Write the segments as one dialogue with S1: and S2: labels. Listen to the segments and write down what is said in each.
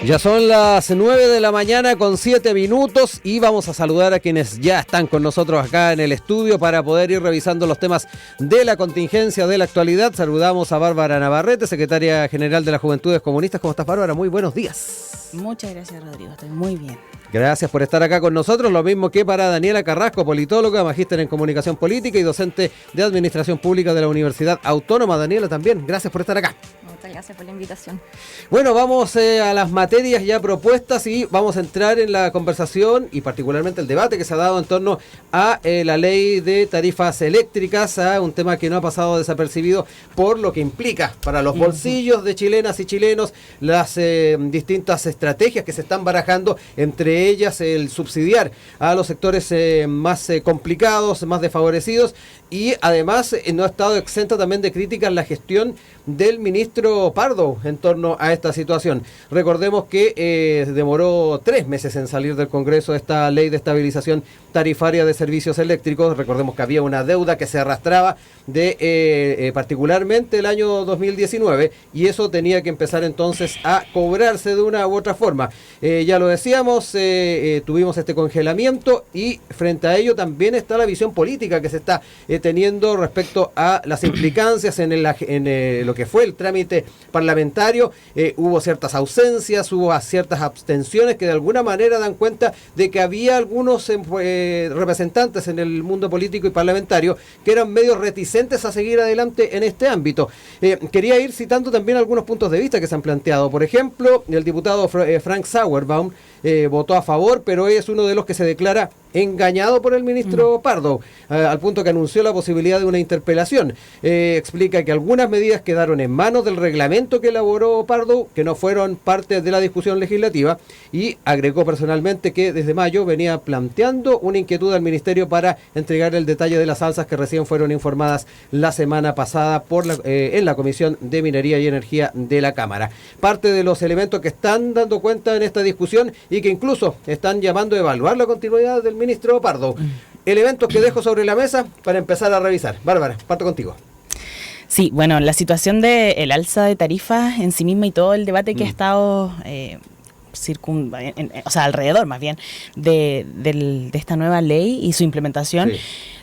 S1: Ya son las 9 de la mañana con 7 minutos y vamos a saludar a quienes ya están con nosotros acá en el estudio para poder ir revisando los temas de la contingencia, de la actualidad. Saludamos a Bárbara Navarrete, secretaria general de las Juventudes Comunistas. ¿Cómo estás, Bárbara? Muy buenos días.
S2: Muchas gracias, Rodrigo. Estoy muy bien.
S1: Gracias por estar acá con nosotros. Lo mismo que para Daniela Carrasco, politóloga, magíster en comunicación política y docente de administración pública de la Universidad Autónoma. Daniela, también, gracias por estar acá.
S3: Muchas gracias por la invitación.
S1: Bueno, vamos a las materias ya propuestas y vamos a entrar en la conversación y particularmente el debate que se ha dado en torno a la ley de tarifas eléctricas, un tema que no ha pasado desapercibido por lo que implica para los bolsillos de chilenas y chilenos, las distintas estrategias que se están barajando, entre ellas el subsidiar a los sectores más complicados, más desfavorecidos, y además no ha estado exenta también de críticas la gestión del ministro Pardo en torno a esta situación. Recordemos que demoró 3 meses en salir del Congreso esta ley de estabilización tarifaria de servicios eléctricos. Recordemos que había una deuda que se arrastraba de particularmente el año 2019 y eso tenía que empezar entonces a cobrarse de una u otra forma. Ya lo decíamos, tuvimos este congelamiento y frente a ello también está la visión política que se está teniendo respecto a las implicancias en lo que fue el trámite parlamentario. Hubo ciertas ausencias, hubo ciertas abstenciones que de alguna manera dan cuenta de que había algunos representantes en el mundo político y parlamentario que eran medio reticentes a seguir adelante en este ámbito. Quería ir citando también algunos puntos de vista que se han planteado. Por ejemplo, el diputado Frank Sauerbaum votó a favor, pero es uno de los que se declara engañado por el ministro Pardo, al punto que anunció la posibilidad de una interpelación. Explica que algunas medidas quedaron en manos del reglamento que elaboró Pardo, que no fueron parte de la discusión legislativa, y agregó personalmente que desde mayo venía planteando una inquietud al ministerio para entregar el detalle de las alzas que recién fueron informadas la semana pasada en la Comisión de Minería y Energía de la Cámara. Parte de los elementos que están dando cuenta en esta discusión y que incluso están llamando a evaluar la continuidad del ministro Pardo. Elementos que dejo sobre la mesa para empezar a revisar. Bárbara, parto contigo.
S2: Sí, bueno, la situación del alza de tarifas en sí misma y todo el debate que ha estado alrededor más bien de esta nueva ley y su implementación,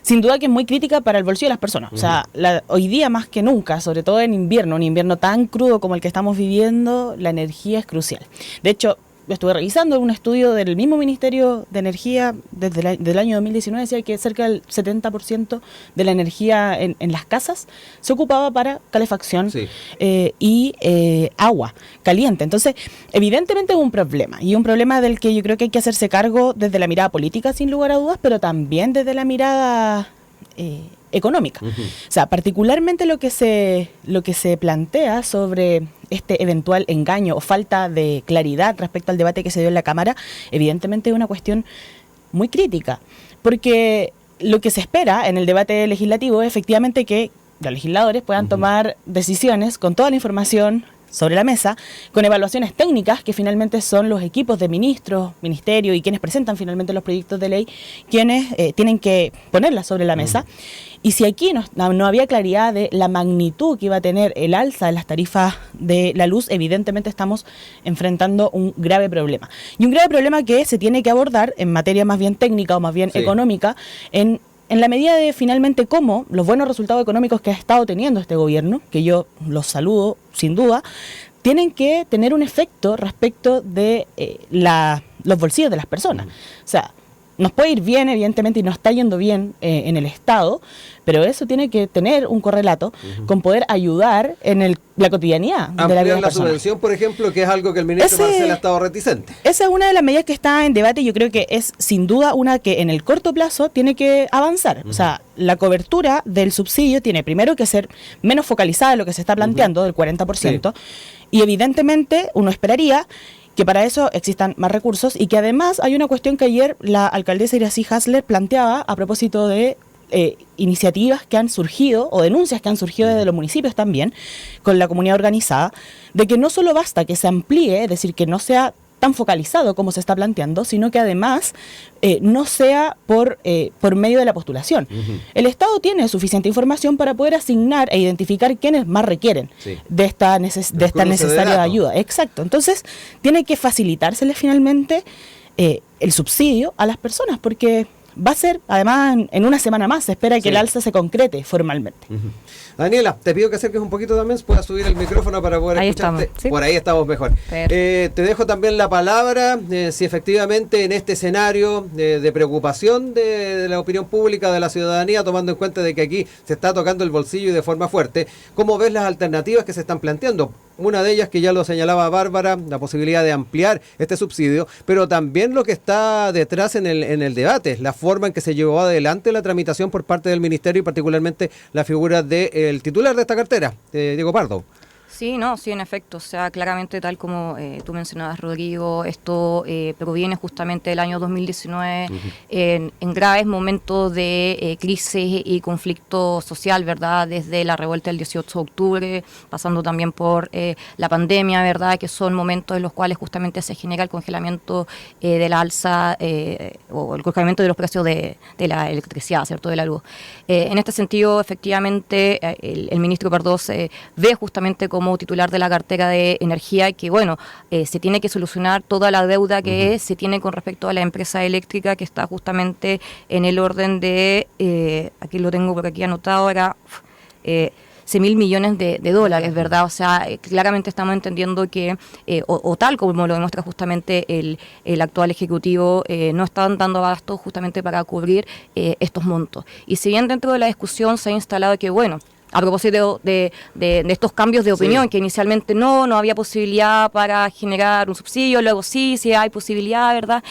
S2: sin duda que es muy crítica para el bolsillo de las personas. O sea, hoy día más que nunca, sobre todo en invierno, un invierno tan crudo como el que estamos viviendo, la energía es crucial. De hecho, estuve revisando un estudio del mismo Ministerio de Energía desde el año 2019, decía que cerca del 70% de la energía en las casas se ocupaba para calefacción y agua caliente. Entonces, evidentemente es un problema, y un problema del que yo creo que hay que hacerse cargo desde la mirada política, sin lugar a dudas, pero también desde la mirada económica. O sea, particularmente lo que se plantea sobre este eventual engaño o falta de claridad respecto al debate que se dio en la Cámara, evidentemente es una cuestión muy crítica, porque lo que se espera en el debate legislativo es efectivamente que los legisladores puedan tomar decisiones con toda la información sobre la mesa, con evaluaciones técnicas que finalmente son los equipos de ministros, ministerio y quienes presentan finalmente los proyectos de ley, quienes tienen que ponerlas sobre la mesa. Y si aquí no había claridad de la magnitud que iba a tener el alza de las tarifas de la luz, evidentemente estamos enfrentando un grave problema. Y un grave problema que se tiene que abordar en materia más bien técnica o más bien económica, en la medida de finalmente cómo los buenos resultados económicos que ha estado teniendo este gobierno, que yo los saludo sin duda, tienen que tener un efecto respecto de los bolsillos de las personas. O sea, nos puede ir bien, evidentemente, y nos está yendo bien en el Estado, pero eso tiene que tener un correlato con poder ayudar en la cotidianidad de la vida de las personas. Ampliar la subvención,
S1: por ejemplo, que es algo que el ministro Marcel ha estado reticente.
S2: Esa es una de las medidas que está en debate y yo creo que es sin duda una que en el corto plazo tiene que avanzar. O sea, la cobertura del subsidio tiene primero que ser menos focalizada en lo que se está planteando, del 40%, y evidentemente uno esperaría que para eso existan más recursos y que además hay una cuestión que ayer la alcaldesa Iracy Hasler planteaba a propósito de iniciativas que han surgido o denuncias que han surgido desde los municipios también con la comunidad organizada, de que no solo basta que se amplíe, es decir, que no sea tan focalizado como se está planteando, sino que además no sea por medio de la postulación. El Estado tiene suficiente información para poder asignar e identificar quiénes más requieren de esta necesaria ayuda. Exacto. Entonces, tiene que facilitárseles finalmente el subsidio a las personas, porque va a ser, además, en una semana más se espera que el alza se concrete formalmente.
S1: Daniela, te pido que acerques un poquito también, puedas subir el micrófono para poder escucharte.
S3: Estamos, ¿sí?
S1: Por ahí estamos mejor. Te dejo también la palabra, si efectivamente en este escenario de preocupación de la opinión pública, de la ciudadanía, tomando en cuenta de que aquí se está tocando el bolsillo y de forma fuerte, ¿cómo ves las alternativas que se están planteando? Una de ellas, que ya lo señalaba Bárbara, la posibilidad de ampliar este subsidio, pero también lo que está detrás en el debate, la forma en que se llevó adelante la tramitación por parte del Ministerio y particularmente la figura del titular de esta cartera, Diego Pardo.
S3: Sí, en efecto, o sea, claramente tal como tú mencionabas, Rodrigo, esto proviene justamente del año 2019 en graves momentos de crisis y conflicto social, ¿verdad? Desde la revuelta del 18 de octubre, pasando también por la pandemia, ¿verdad? Que son momentos en los cuales justamente se genera el congelamiento de la alza o el congelamiento de los precios de la electricidad, ¿cierto? De la luz. En este sentido, efectivamente, el ministro Pardós ve justamente como titular de la cartera de energía que, se tiene que solucionar toda la deuda que se tiene con respecto a la empresa eléctrica, que está justamente en el orden de, aquí lo tengo por aquí anotado, era 100.000 millones de dólares, ¿verdad? O sea, claramente estamos entendiendo que, o tal como lo demuestra justamente el actual Ejecutivo, no están dando abasto justamente para cubrir estos montos. Y si bien dentro de la discusión se ha instalado que, a propósito de estos cambios de opinión, que inicialmente no había posibilidad para generar un subsidio, luego sí hay posibilidad, ¿verdad?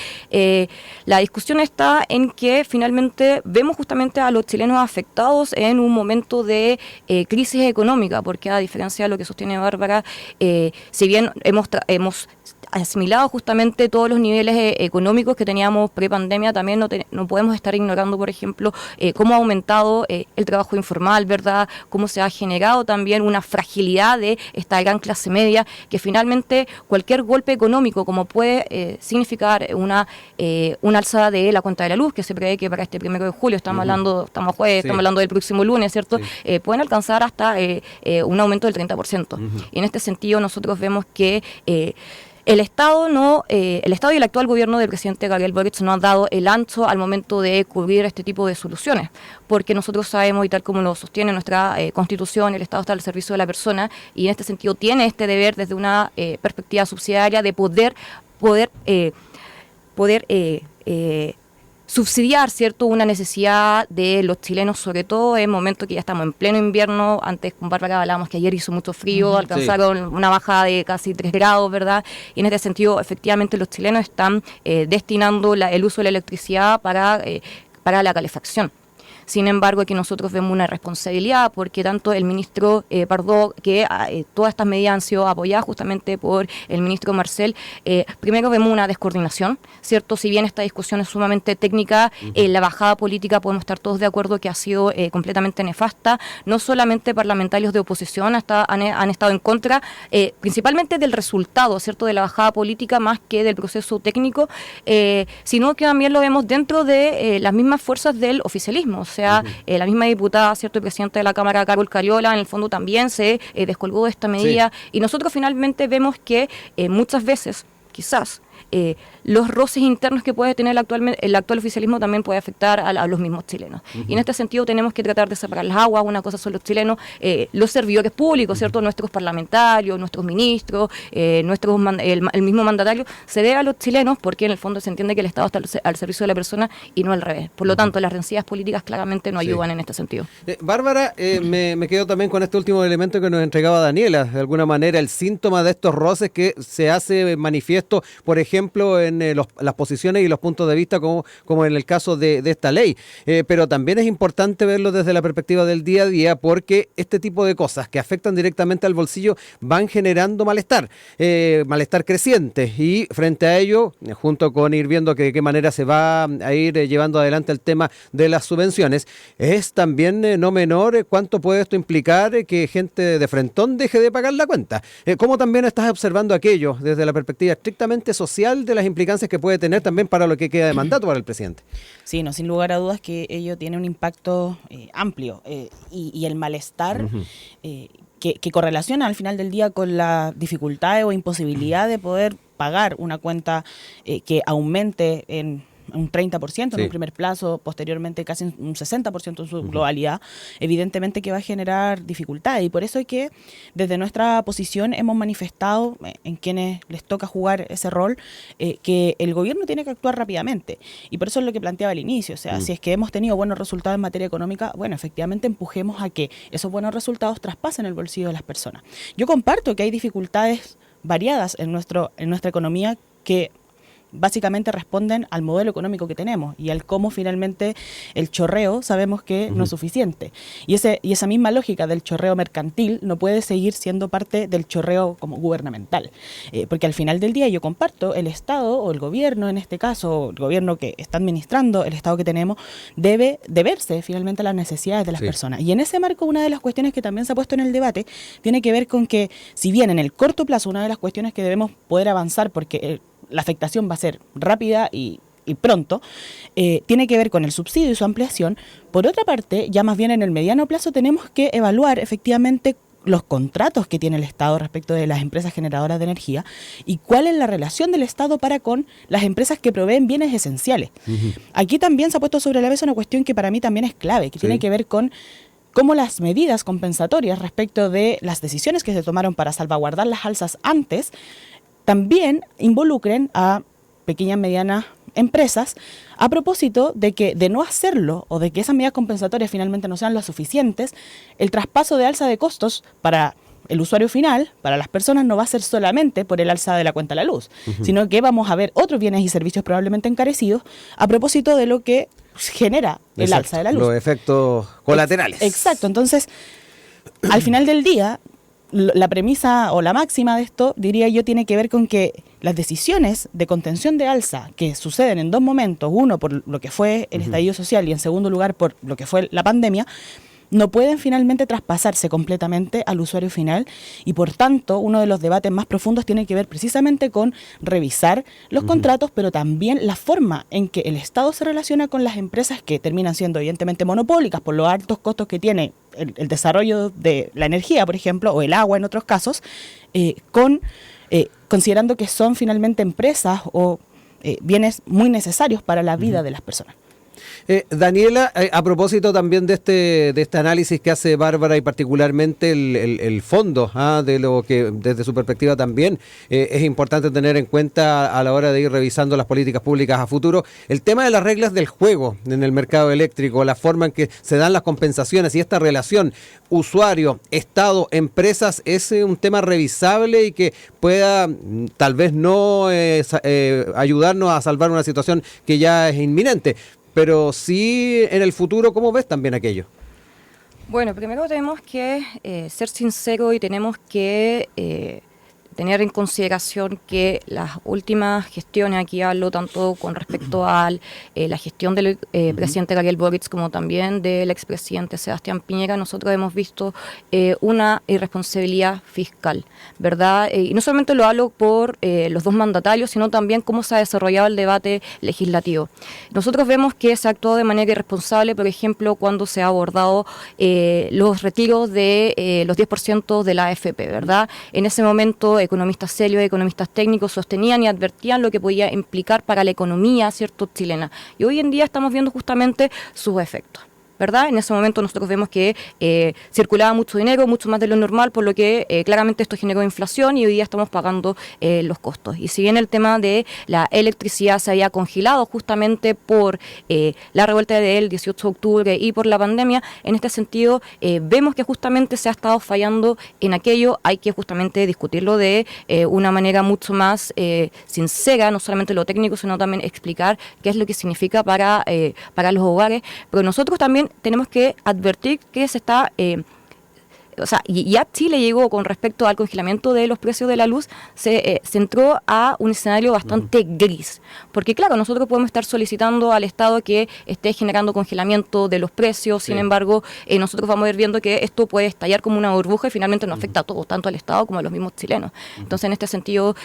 S3: La discusión está en que finalmente vemos justamente a los chilenos afectados en un momento de crisis económica, porque a diferencia de lo que sostiene Bárbara, si bien hemos asimilado justamente todos los niveles económicos que teníamos pre-pandemia, también no podemos estar ignorando, por ejemplo, cómo ha aumentado el trabajo informal, ¿verdad? Cómo se ha generado también una fragilidad de esta gran clase media, que finalmente cualquier golpe económico, como puede significar una alza de la cuenta de la luz, que se prevé que para este 1 de julio, estamos hablando del próximo lunes, ¿cierto? Pueden alcanzar hasta un aumento del 30%. Y en este sentido nosotros vemos que el Estado y el actual gobierno del presidente Gabriel Boric no han dado el ancho al momento de cubrir este tipo de soluciones, porque nosotros sabemos, y tal como lo sostiene nuestra Constitución, el Estado está al servicio de la persona, y en este sentido tiene este deber desde una perspectiva subsidiaria de poder subsidiar, ¿cierto?, una necesidad de los chilenos, sobre todo en momentos que ya estamos en pleno invierno. Antes con Bárbara hablábamos que ayer hizo mucho frío, alcanzaron una bajada de casi 3 grados, ¿verdad? Y en este sentido, efectivamente, los chilenos están destinando el uso de la electricidad para la calefacción. Sin embargo, aquí nosotros vemos una responsabilidad, porque tanto el ministro Pardo, que todas estas medidas han sido apoyadas justamente por el ministro Marcel, primero vemos una descoordinación, ¿cierto? Si bien esta discusión es sumamente técnica, la bajada política podemos estar todos de acuerdo que ha sido completamente nefasta. No solamente parlamentarios de oposición han estado en contra, principalmente del resultado, ¿cierto?, de la bajada política más que del proceso técnico, sino que también lo vemos dentro de las mismas fuerzas del oficialismo. O sea, la misma diputada, ¿cierto?, el presidente de la Cámara, Carol Cariola, en el fondo también se descolgó de esta medida. Y nosotros finalmente vemos que muchas veces, quizás, los roces internos que puede tener el actual oficialismo también puede afectar a los mismos chilenos. Y en este sentido tenemos que tratar de separar las aguas. Una cosa son los chilenos, los servidores públicos, ¿cierto?, nuestros parlamentarios, nuestros ministros, el mismo mandatario, se debe a los chilenos, porque en el fondo se entiende que el Estado está al servicio de la persona y no al revés. Por lo tanto, las rencillas políticas claramente no ayudan en este sentido.
S1: Bárbara, me quedo también con este último elemento que nos entregaba Daniela, de alguna manera el síntoma de estos roces que se hace manifiesto, por ejemplo, en las posiciones y los puntos de vista, como en el caso de esta ley. Pero también es importante verlo desde la perspectiva del día a día, porque este tipo de cosas que afectan directamente al bolsillo van generando malestar creciente, y frente a ello, junto con ir viendo de qué manera se va a ir llevando adelante el tema de las subvenciones, es también no menor cuánto puede esto implicar que gente de frentón deje de pagar la cuenta. ¿Cómo también estás observando aquello desde la perspectiva estrictamente social social de las implicancias que puede tener también para lo que queda de mandato para el presidente.
S2: Sí, no, sin lugar a dudas que ello tiene un impacto amplio y el malestar que correlaciona al final del día con la dificultad o imposibilidad de poder pagar una cuenta que aumente en un 30% en un primer plazo, posteriormente casi un 60% en su globalidad, evidentemente que va a generar dificultades. Y por eso es que desde nuestra posición hemos manifestado en quienes les toca jugar ese rol, que el gobierno tiene que actuar rápidamente. Y por eso es lo que planteaba al inicio. O sea, si es que hemos tenido buenos resultados en materia económica, bueno, efectivamente empujemos a que esos buenos resultados traspasen el bolsillo de las personas. Yo comparto que hay dificultades variadas en nuestra economía que básicamente responden al modelo económico que tenemos y al cómo finalmente el chorreo sabemos que no es suficiente. Y esa misma lógica del chorreo mercantil no puede seguir siendo parte del chorreo como gubernamental. Porque al final del día yo comparto, el Estado o el gobierno, en este caso, el gobierno que está administrando, el Estado que tenemos, debe verse finalmente las necesidades de las personas. Y en ese marco, una de las cuestiones que también se ha puesto en el debate tiene que ver con que, si bien en el corto plazo, una de las cuestiones que debemos poder avanzar, porque la afectación va a ser rápida y pronto, tiene que ver con el subsidio y su ampliación. Por otra parte, ya más bien en el mediano plazo tenemos que evaluar efectivamente los contratos que tiene el Estado respecto de las empresas generadoras de energía y cuál es la relación del Estado para con las empresas que proveen bienes esenciales. Aquí también se ha puesto sobre la mesa una cuestión que para mí también es clave, que tiene que ver con cómo las medidas compensatorias respecto de las decisiones que se tomaron para salvaguardar las alzas antes también involucren a pequeñas y medianas empresas a propósito de que de no hacerlo o de que esas medidas compensatorias finalmente no sean las suficientes, el traspaso de alza de costos para el usuario final, para las personas, no va a ser solamente por el alza de la cuenta de la luz, sino que vamos a ver otros bienes y servicios probablemente encarecidos a propósito de lo que genera el alza de la luz.
S1: Los efectos colaterales.
S2: Exacto, entonces, al final del día, la premisa o la máxima de esto, diría yo, tiene que ver con que las decisiones de contención de alza que suceden en dos momentos, uno por lo que fue el estallido social y en segundo lugar por lo que fue la pandemia, no pueden finalmente traspasarse completamente al usuario final y por tanto uno de los debates más profundos tiene que ver precisamente con revisar los contratos, pero también la forma en que el Estado se relaciona con las empresas que terminan siendo evidentemente monopólicas por los altos costos que tiene el desarrollo de la energía, por ejemplo, o el agua en otros casos, considerando que son finalmente empresas o bienes muy necesarios para la vida de las personas.
S1: Daniela, a propósito también de este análisis que hace Bárbara y particularmente el fondo, de lo que desde su perspectiva también es importante tener en cuenta a la hora de ir revisando las políticas públicas a futuro, el tema de las reglas del juego en el mercado eléctrico, la forma en que se dan las compensaciones y esta relación usuario, Estado, empresas, es un tema revisable y que pueda tal vez no ayudarnos a salvar una situación que ya es inminente. Pero sí, en el futuro, ¿cómo ves también aquello?
S3: Bueno, primero tenemos que ser sinceros y tenemos que tener en consideración que las últimas gestiones, aquí hablo tanto con respecto a la gestión del presidente Gabriel Boric como también del expresidente Sebastián Piñera, nosotros hemos visto una irresponsabilidad fiscal, ¿verdad? Y no solamente lo hablo por los dos mandatarios, sino también cómo se ha desarrollado el debate legislativo. Nosotros vemos que se ha actuado de manera irresponsable, por ejemplo, cuando se ha abordado los retiros de los 10% de la AFP, ¿verdad? En ese momento, economistas serios, economistas técnicos sostenían y advertían lo que podía implicar para la economía, ¿cierto?, chilena. Y hoy en día estamos viendo justamente sus efectos, ¿verdad? En ese momento nosotros vemos que circulaba mucho dinero, mucho más de lo normal, por lo que claramente esto generó inflación y hoy día estamos pagando los costos. Y si bien el tema de la electricidad se había congelado justamente por la revuelta del 18 de octubre y por la pandemia, en este sentido vemos que justamente se ha estado fallando en aquello. Hay que justamente discutirlo de una manera mucho más sincera, no solamente lo técnico, sino también explicar qué es lo que significa para los hogares. Pero nosotros también tenemos que advertir que se está o sea, ya Chile llegó con respecto al congelamiento de los precios de la luz, se entró a un escenario bastante gris. Porque claro, nosotros podemos estar solicitando al Estado que esté generando congelamiento de los precios, sin embargo, nosotros vamos a ir viendo que esto puede estallar como una burbuja y finalmente nos afecta a todos, tanto al Estado como a los mismos chilenos. Entonces, en este sentido,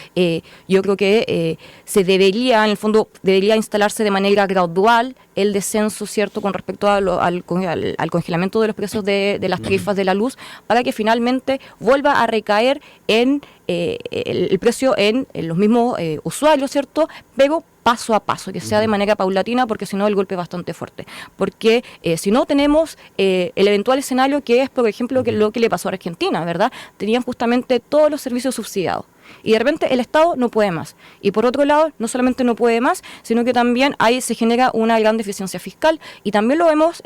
S3: yo creo que se debería, en el fondo, debería instalarse de manera gradual el descenso, ¿cierto?, con respecto al congelamiento de los precios de las tarifas de la luz, para que finalmente vuelva a recaer en el precio en los mismos usuarios, ¿cierto?, pero paso a paso, que sea de manera paulatina, porque si no el golpe es bastante fuerte. Porque si no tenemos el eventual escenario que es, por ejemplo, lo que le pasó a Argentina, ¿verdad? Tenían justamente todos los servicios subsidiados. Y de repente el Estado no puede más. Y por otro lado, no solamente no puede más, sino que también ahí se genera una gran deficiencia fiscal. Y también lo vemos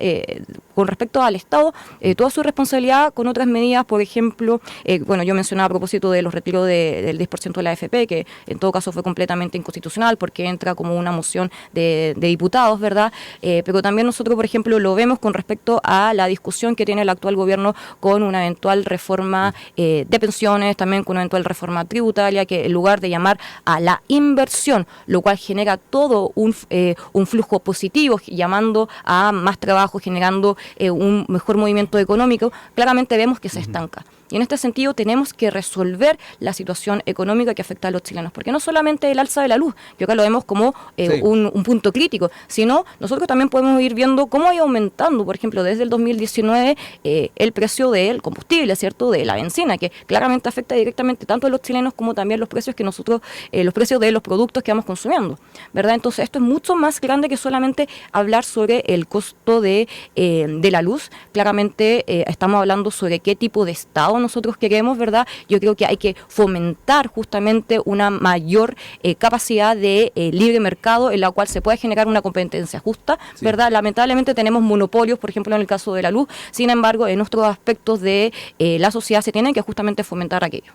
S3: con respecto al Estado, toda su responsabilidad con otras medidas, por ejemplo, bueno, yo mencionaba a propósito de los retiros del 10% de la AFP, que en todo caso fue completamente inconstitucional porque entra como una moción de diputados, ¿verdad? Pero también nosotros, por ejemplo, lo vemos con respecto a la discusión que tiene el actual gobierno con una eventual reforma de pensiones, también con una eventual reforma tributaria, que en lugar de llamar a la inversión, lo cual genera todo un flujo positivo, llamando a más trabajo, generando un mejor movimiento económico, claramente vemos que se estanca. Y en este sentido tenemos que resolver la situación económica que afecta a los chilenos, porque no solamente el alza de la luz, que acá lo vemos como un punto crítico, sino nosotros también podemos ir viendo cómo ha ido aumentando, por ejemplo, desde el 2019 el precio del combustible, ¿cierto?, de la benzina, que claramente afecta directamente tanto a los chilenos como también los precios que nosotros, los precios de los productos que vamos consumiendo, ¿verdad? Entonces esto es mucho más grande que solamente hablar sobre el costo de la luz. Claramente estamos hablando sobre qué tipo de Estado nosotros queremos, ¿verdad? Yo creo que hay que fomentar justamente una mayor capacidad de libre mercado en la cual se pueda generar una competencia justa, ¿verdad? Lamentablemente tenemos monopolios, por ejemplo, en el caso de la luz, sin embargo, en otros aspectos de la sociedad se tienen que justamente fomentar aquello.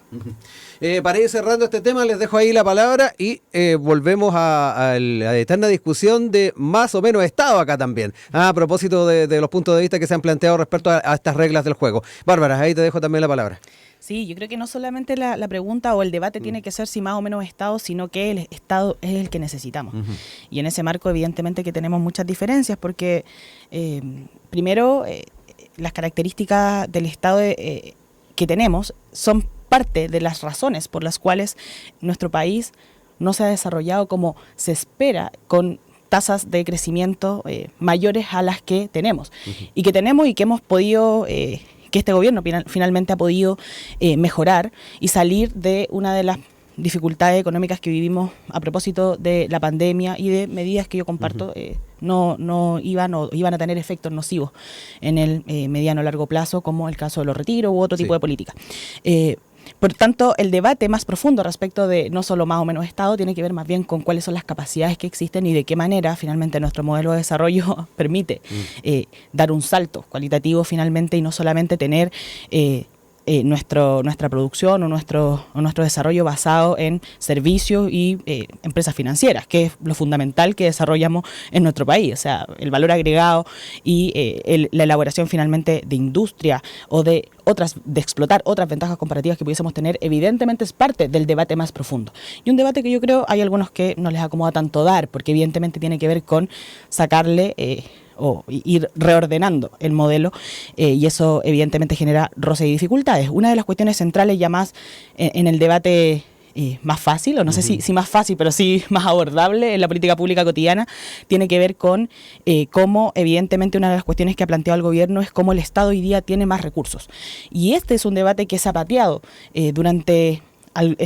S1: Para ir cerrando este tema, les dejo ahí la palabra y volvemos a la eterna discusión de más o menos Estado acá también, a propósito de los puntos de vista que se han planteado respecto a estas reglas del juego. Bárbara, ahí te dejo también la palabra.
S2: Sí, yo creo que no solamente la pregunta o el debate tiene que ser si más o menos Estado, sino que el Estado es el que necesitamos. Y en ese marco, evidentemente, que tenemos muchas diferencias, porque primero, las características del Estado que tenemos son parte de las razones por las cuales nuestro país no se ha desarrollado como se espera, con tasas de crecimiento mayores a las que tenemos. Y que tenemos y que hemos podido... que este gobierno finalmente ha podido mejorar y salir de una de las dificultades económicas que vivimos a propósito de la pandemia y de medidas que yo comparto no iban a tener efectos nocivos en el mediano o largo plazo, como el caso de los retiros u otro tipo de política. Por tanto, el debate más profundo respecto de no solo más o menos Estado tiene que ver más bien con cuáles son las capacidades que existen y de qué manera finalmente nuestro modelo de desarrollo permite dar un salto cualitativo finalmente y no solamente tener nuestra producción o nuestro desarrollo basado en servicios y empresas financieras, que es lo fundamental que desarrollamos en nuestro país. O sea, el valor agregado y la elaboración finalmente de industria o de explotar otras ventajas comparativas que pudiésemos tener, evidentemente es parte del debate más profundo. Y un debate que yo creo hay algunos que no les acomoda tanto dar, porque evidentemente tiene que ver con sacarle o ir reordenando el modelo, y eso evidentemente genera roce y dificultades. Una de las cuestiones centrales ya más en el debate más fácil, o no sé si más fácil, pero sí más abordable en la política pública cotidiana, tiene que ver con cómo evidentemente una de las cuestiones que ha planteado el gobierno es cómo el Estado hoy día tiene más recursos. Y este es un debate que se ha pateado durante...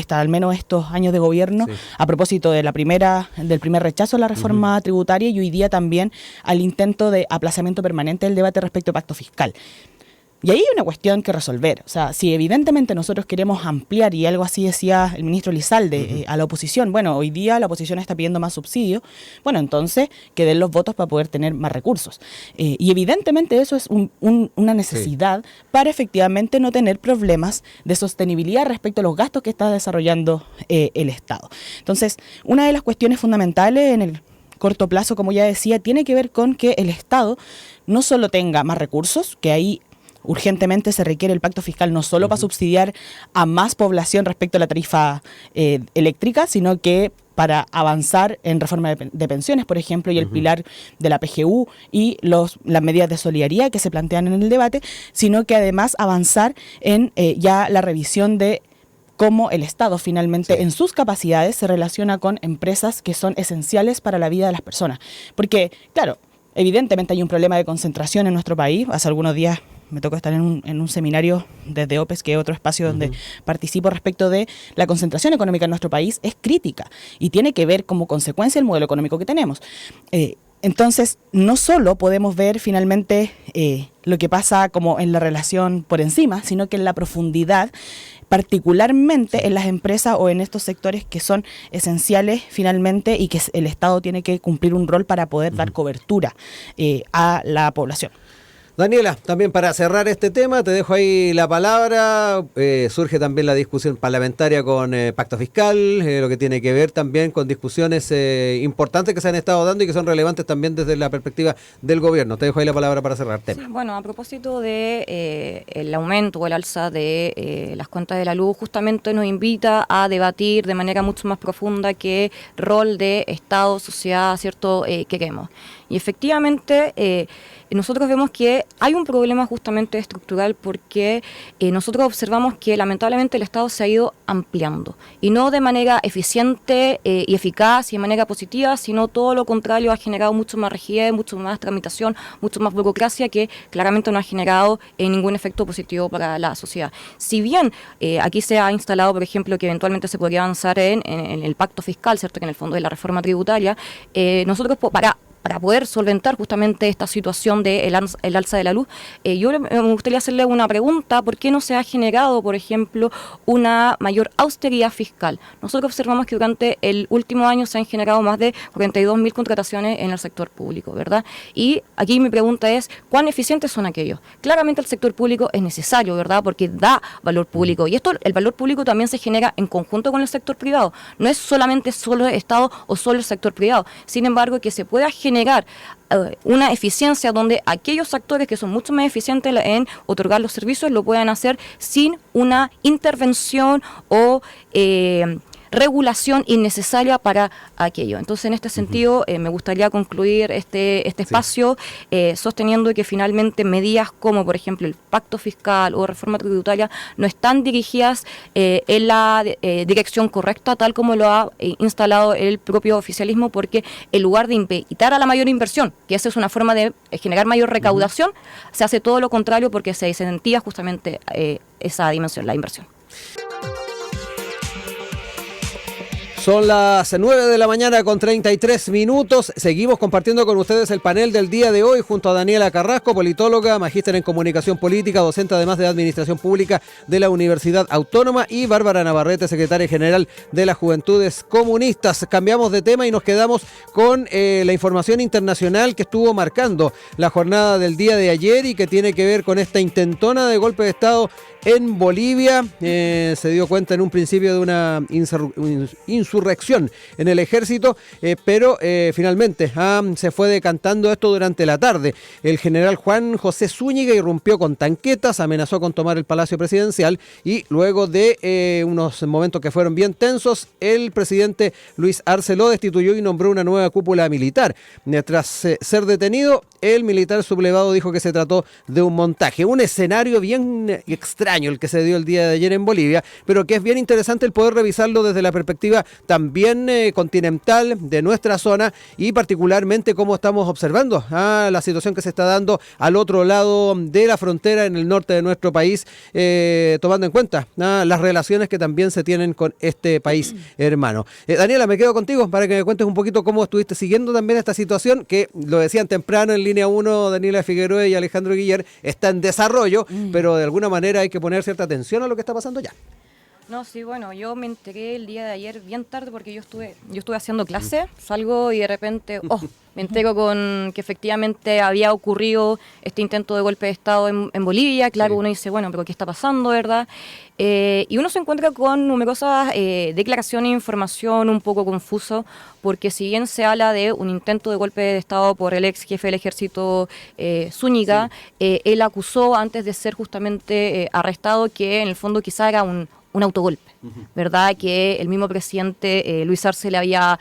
S2: al menos estos años de gobierno, a propósito del primer rechazo a la reforma tributaria y hoy día también al intento de aplazamiento permanente del debate respecto al pacto fiscal. Y ahí hay una cuestión que resolver. O sea, si evidentemente nosotros queremos ampliar, y algo así decía el ministro Lizalde a la oposición, bueno, hoy día la oposición está pidiendo más subsidio, bueno, entonces que den los votos para poder tener más recursos. Y evidentemente eso es una necesidad para efectivamente no tener problemas de sostenibilidad respecto a los gastos que está desarrollando el Estado. Entonces, una de las cuestiones fundamentales en el corto plazo, como ya decía, tiene que ver con que el Estado no solo tenga más recursos, que ahí urgentemente se requiere el pacto fiscal no solo para subsidiar a más población respecto a la tarifa eléctrica, sino que para avanzar en reforma de pensiones, por ejemplo, y el pilar de la PGU y las medidas de solidaridad que se plantean en el debate, sino que además avanzar en ya la revisión de cómo el Estado finalmente en sus capacidades se relaciona con empresas que son esenciales para la vida de las personas. Porque, claro, evidentemente hay un problema de concentración en nuestro país. Hace algunos días me tocó estar en un seminario desde OPES, que es otro espacio donde participo respecto de la concentración económica en nuestro país, es crítica y tiene que ver como consecuencia el modelo económico que tenemos. Entonces, no solo podemos ver finalmente lo que pasa como en la relación por encima, sino que en la profundidad, particularmente en las empresas o en estos sectores que son esenciales finalmente y que el Estado tiene que cumplir un rol para poder dar cobertura a la población.
S1: Daniela, también para cerrar este tema, te dejo ahí la palabra. Surge también la discusión parlamentaria con pacto fiscal, lo que tiene que ver también con discusiones importantes que se han estado dando y que son relevantes también desde la perspectiva del gobierno. Te dejo ahí la palabra para cerrar el tema.
S3: Sí, bueno, a propósito de el aumento o el alza de las cuentas de la luz, justamente nos invita a debatir de manera mucho más profunda qué rol de Estado, sociedad, ¿cierto?, queremos. Y efectivamente, nosotros vemos que hay un problema justamente estructural porque nosotros observamos que lamentablemente el Estado se ha ido ampliando y no de manera eficiente y eficaz y de manera positiva, sino todo lo contrario, ha generado mucho más rigidez, mucho más tramitación, mucho más burocracia que claramente no ha generado ningún efecto positivo para la sociedad. Si bien aquí se ha instalado, por ejemplo, que eventualmente se podría avanzar en el pacto fiscal, ¿cierto?, que en el fondo es la reforma tributaria, nosotros para poder solventar justamente esta situación del alza de la luz, yo me gustaría hacerle una pregunta: ¿por qué no se ha generado, por ejemplo, una mayor austeridad fiscal? Nosotros observamos que durante el último año se han generado más de 42.000 contrataciones en el sector público, ¿verdad? Y aquí mi pregunta es, ¿cuán eficientes son aquellos? Claramente el sector público es necesario, ¿verdad?, porque da valor público, y el valor público también se genera en conjunto con el sector privado, no es solamente solo el Estado o solo el sector privado. Sin embargo, que se pueda generar una eficiencia donde aquellos actores que son mucho más eficientes en otorgar los servicios lo puedan hacer sin una intervención o regulación innecesaria para aquello. Entonces, en este sentido, me gustaría concluir este espacio sosteniendo que finalmente medidas como, por ejemplo, el pacto fiscal o reforma tributaria no están dirigidas en la dirección correcta, tal como lo ha instalado el propio oficialismo, porque en lugar de invitar a la mayor inversión, que esa es una forma de generar mayor recaudación, se hace todo lo contrario porque se incentiva justamente esa dimensión, la inversión.
S1: Son las 9 de la mañana con 33 minutos. Seguimos compartiendo con ustedes el panel del día de hoy junto a Daniela Carrasco, politóloga, magíster en comunicación política, docente además de administración pública de la Universidad Autónoma, y Bárbara Navarrete, secretaria general de las Juventudes Comunistas. Cambiamos de tema y nos quedamos con la información internacional que estuvo marcando la jornada del día de ayer y que tiene que ver con esta intentona de golpe de Estado en Bolivia. Se dio cuenta en un principio de una insurrección en el ejército, pero finalmente se fue decantando esto durante la tarde. El general Juan José Zúñiga irrumpió con tanquetas, amenazó con tomar el Palacio Presidencial y luego de unos momentos que fueron bien tensos, el presidente Luis Arce lo destituyó y nombró una nueva cúpula militar. Tras ser detenido, el militar sublevado dijo que se trató de un montaje. Un escenario bien extraño el que se dio el día de ayer en Bolivia, pero que es bien interesante el poder revisarlo desde la perspectiva también continental de nuestra zona y particularmente cómo estamos observando la situación que se está dando al otro lado de la frontera en el norte de nuestro país, tomando en cuenta las relaciones que también se tienen con este país hermano. Daniela, me quedo contigo para que me cuentes un poquito cómo estuviste siguiendo también esta situación que, lo decían temprano en línea 1, Daniela Figueroa y Alejandro Guiller, está en desarrollo, pero de alguna manera hay que poner cierta atención a lo que está pasando ya.
S3: No, sí, bueno, yo me enteré el día de ayer bien tarde porque yo estuve haciendo clase, salgo y de repente, me entero con que efectivamente había ocurrido este intento de golpe de Estado en Bolivia. Claro, uno dice, bueno, pero ¿qué está pasando, verdad? Y uno se encuentra con numerosas declaraciones e información un poco confuso, porque si bien se habla de un intento de golpe de Estado por el ex jefe del ejército Zúñiga, él acusó antes de ser justamente arrestado que en el fondo quizá era un autogolpe, ¿verdad? Que el mismo presidente Luis Arce le había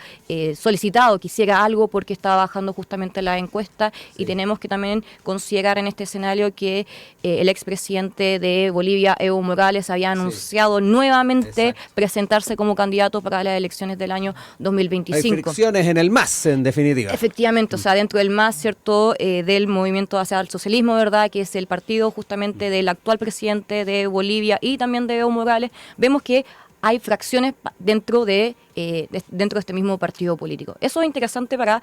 S3: solicitado que hiciera algo porque estaba bajando justamente la encuesta, y tenemos que también considerar en este escenario que el expresidente de Bolivia, Evo Morales, había anunciado nuevamente presentarse como candidato para las elecciones del año 2025.
S1: Hay fricciones en el MAS, en definitiva.
S3: Efectivamente, o sea, dentro del MAS, ¿cierto? Del movimiento hacia el socialismo, ¿verdad? Que es el partido justamente del actual presidente de Bolivia y también de Evo Morales. Vemos que hay fracciones dentro de este mismo partido político. Eso es interesante para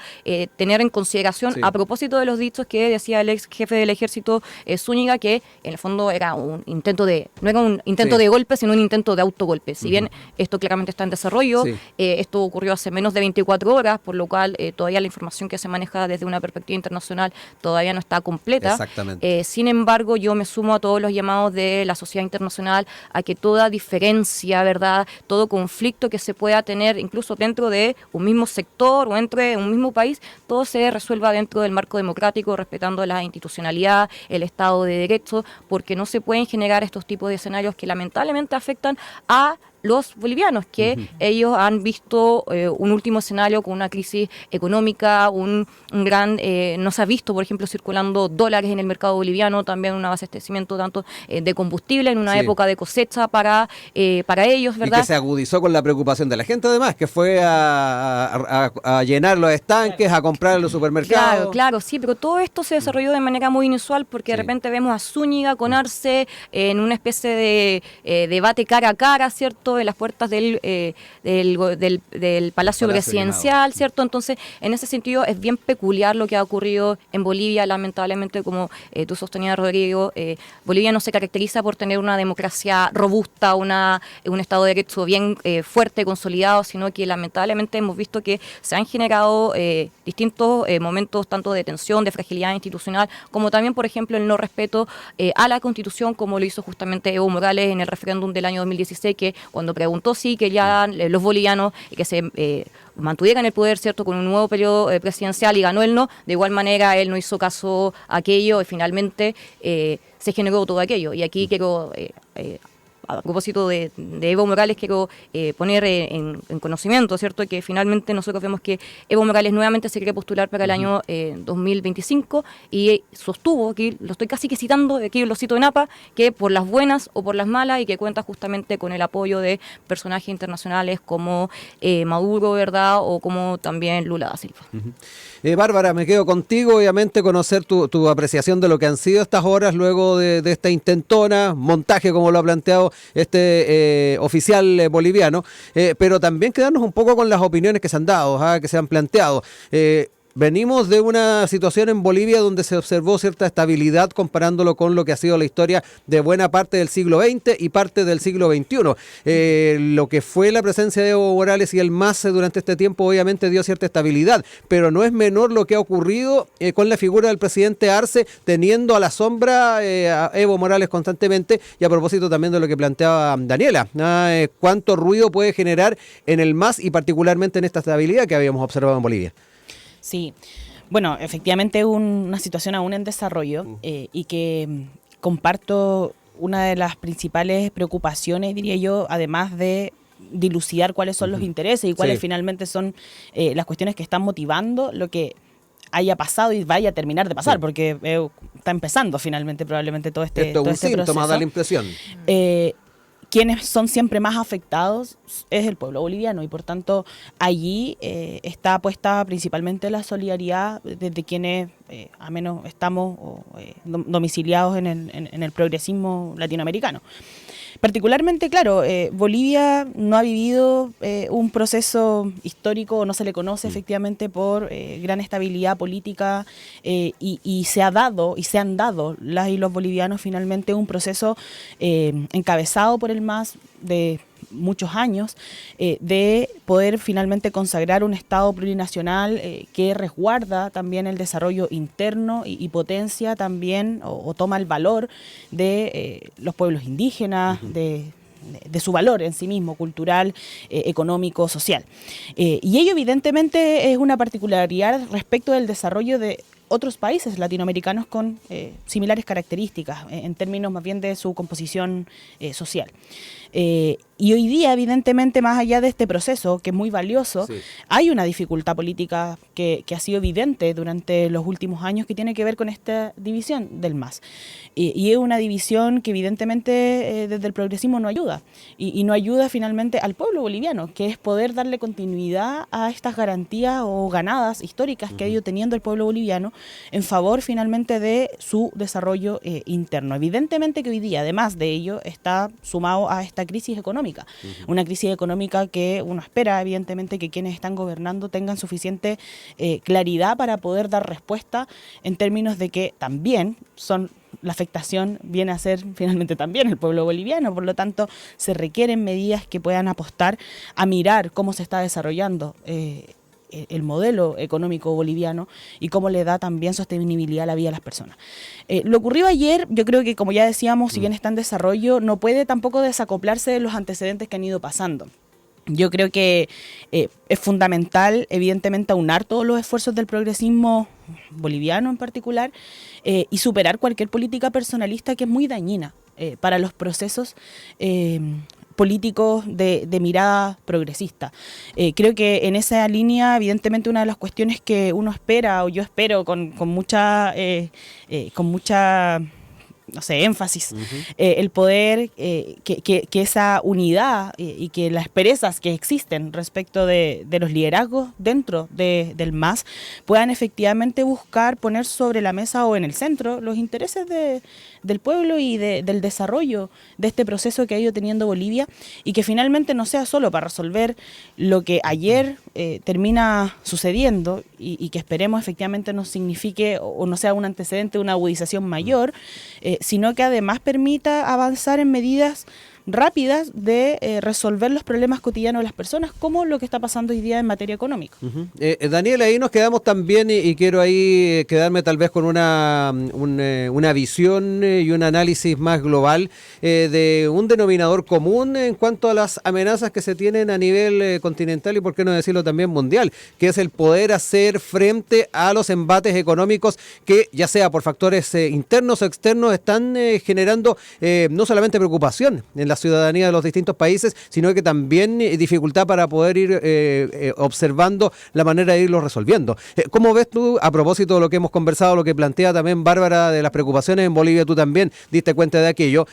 S3: tener en consideración a propósito de los dichos que decía el ex jefe del ejército Zúñiga, que en el fondo era un intento no era un intento de golpe, sino un intento de autogolpe. Si bien esto claramente está en desarrollo, esto ocurrió hace menos de 24 horas, por lo cual todavía la información que se maneja desde una perspectiva internacional todavía no está completa.
S1: Exactamente.
S3: Sin embargo, yo me sumo a todos los llamados de la sociedad internacional a que toda diferencia, ¿verdad?, todo conflicto que se pueda tener incluso dentro de un mismo sector o entre un mismo país, todo se resuelva dentro del marco democrático, respetando la institucionalidad, el Estado de Derecho, porque no se pueden generar estos tipos de escenarios que lamentablemente afectan a los bolivianos, que ellos han visto un último escenario con una crisis económica, un gran, no se ha visto, por ejemplo, circulando dólares en el mercado boliviano, también un abastecimiento tanto de combustible en una época de cosecha para ellos, ¿verdad?
S1: Y que se agudizó con la preocupación de la gente, además, que fue a llenar los estanques, a comprar en los supermercados.
S3: Claro, sí, pero todo esto se desarrolló de manera muy inusual, porque de repente vemos a Zúñiga con Arce en una especie de debate cara a cara, ¿cierto?, en las puertas del Palacio Presidencial, ¿cierto? Entonces, en ese sentido, es bien peculiar lo que ha ocurrido en Bolivia. Lamentablemente, como tú sostenías, Rodrigo, Bolivia no se caracteriza por tener una democracia robusta, un Estado de Derecho bien fuerte, consolidado, sino que lamentablemente hemos visto que se han generado distintos momentos tanto de tensión, de fragilidad institucional, como también, por ejemplo, el no respeto a la Constitución, como lo hizo justamente Evo Morales en el referéndum del año 2016, que cuando preguntó si querían los bolivianos que se mantuvieran el poder, ¿cierto?, con un nuevo periodo presidencial, y ganó el no. De igual manera, él no hizo caso a aquello y finalmente se generó todo aquello. Y aquí quiero a propósito de Evo Morales, quiero poner en conocimiento, ¿cierto?, que finalmente nosotros vemos que Evo Morales nuevamente se quiere postular para el año 2025, y sostuvo, aquí lo estoy casi que citando, aquí lo cito en APA, que por las buenas o por las malas, y que cuenta justamente con el apoyo de personajes internacionales como Maduro, ¿verdad?, o como también Lula da Silva.
S1: Bárbara, me quedo contigo, obviamente, conocer tu apreciación de lo que han sido estas horas luego de esta intentona, montaje, como lo ha planteado este oficial boliviano, pero también quedarnos un poco con las opiniones que se han dado, que se han planteado. Venimos de una situación en Bolivia donde se observó cierta estabilidad comparándolo con lo que ha sido la historia de buena parte del siglo XX y parte del siglo XXI. Lo que fue la presencia de Evo Morales y el MAS durante este tiempo obviamente dio cierta estabilidad, pero no es menor lo que ha ocurrido con la figura del presidente Arce, teniendo a la sombra a Evo Morales constantemente, y a propósito también de lo que planteaba Daniela, cuánto ruido puede generar en el MAS y particularmente en esta estabilidad que habíamos observado en Bolivia.
S2: Sí, bueno, efectivamente una situación aún en desarrollo y que comparto una de las principales preocupaciones, diría yo, además de dilucidar cuáles son los intereses y cuáles finalmente son las cuestiones que están motivando lo que haya pasado y vaya a terminar de pasar, porque está empezando finalmente probablemente todo este
S1: Esto es un síntoma,
S2: proceso.
S1: da la impresión.
S2: Quienes son siempre más afectados es el pueblo boliviano, y por tanto allí está puesta principalmente la solidaridad desde quienes a menos estamos domiciliados en el progresismo latinoamericano. Particularmente, claro, Bolivia no ha vivido un proceso histórico, no se le conoce efectivamente por gran estabilidad política, y se han dado las y los bolivianos finalmente un proceso encabezado por el MAS de muchos años, de poder finalmente consagrar un Estado plurinacional que resguarda también el desarrollo interno y potencia también o toma el valor de los pueblos indígenas, de su valor en sí mismo, cultural, económico, social. Y ello evidentemente es una particularidad respecto del desarrollo de otros países latinoamericanos con similares características, en términos más bien de su composición social. Y hoy día, evidentemente, más allá de este proceso, que es muy valioso, sí, hay una dificultad política que ha sido evidente durante los últimos años que tiene que ver con esta división del MAS. Y es una división que evidentemente desde el progresismo no ayuda. Y no ayuda finalmente al pueblo boliviano, que es poder darle continuidad a estas garantías o ganadas históricas que ha ido teniendo el pueblo boliviano en favor finalmente de su desarrollo interno. Evidentemente que hoy día, además de ello, está sumado a esta crisis económica. Una crisis económica que uno espera, evidentemente, que quienes están gobernando tengan suficiente claridad para poder dar respuesta en términos de que también la afectación viene a ser finalmente también el pueblo boliviano, por lo tanto se requieren medidas que puedan apostar a mirar cómo se está desarrollando el modelo económico boliviano y cómo le da también sostenibilidad a la vida de las personas. Lo ocurrido ayer, yo creo que, como ya decíamos, si bien está en desarrollo, no puede tampoco desacoplarse de los antecedentes que han ido pasando. Yo creo que es fundamental, evidentemente, aunar todos los esfuerzos del progresismo boliviano en particular y superar cualquier política personalista que es muy dañina para los procesos políticos de mirada progresista. Creo que en esa línea, evidentemente, una de las cuestiones que uno espera, o yo espero con mucha no sé, énfasis, el poder, que esa unidad y que las perezas que existen respecto de los liderazgos dentro del MAS puedan efectivamente buscar poner sobre la mesa o en el centro los intereses del pueblo y del desarrollo de este proceso que ha ido teniendo Bolivia, y que finalmente no sea solo para resolver lo que ayer termina sucediendo y que esperemos efectivamente no signifique o no sea un antecedente de una agudización mayor, sino que además permita avanzar en medidas rápidas de resolver los problemas cotidianos de las personas, como lo que está pasando hoy día en materia económica.
S1: Daniel, ahí nos quedamos también y quiero ahí quedarme tal vez con una visión y un análisis más global de un denominador común en cuanto a las amenazas que se tienen a nivel continental y por qué no decirlo también mundial, que es el poder hacer frente a los embates económicos que, ya sea por factores internos o externos, están generando no solamente preocupación en la ciudadanía de los distintos países, sino que también dificultad para poder ir observando la manera de irlo resolviendo. ¿Cómo ves tú, a propósito de lo que hemos conversado, lo que plantea también Bárbara de las preocupaciones en Bolivia, tú también diste cuenta de aquello?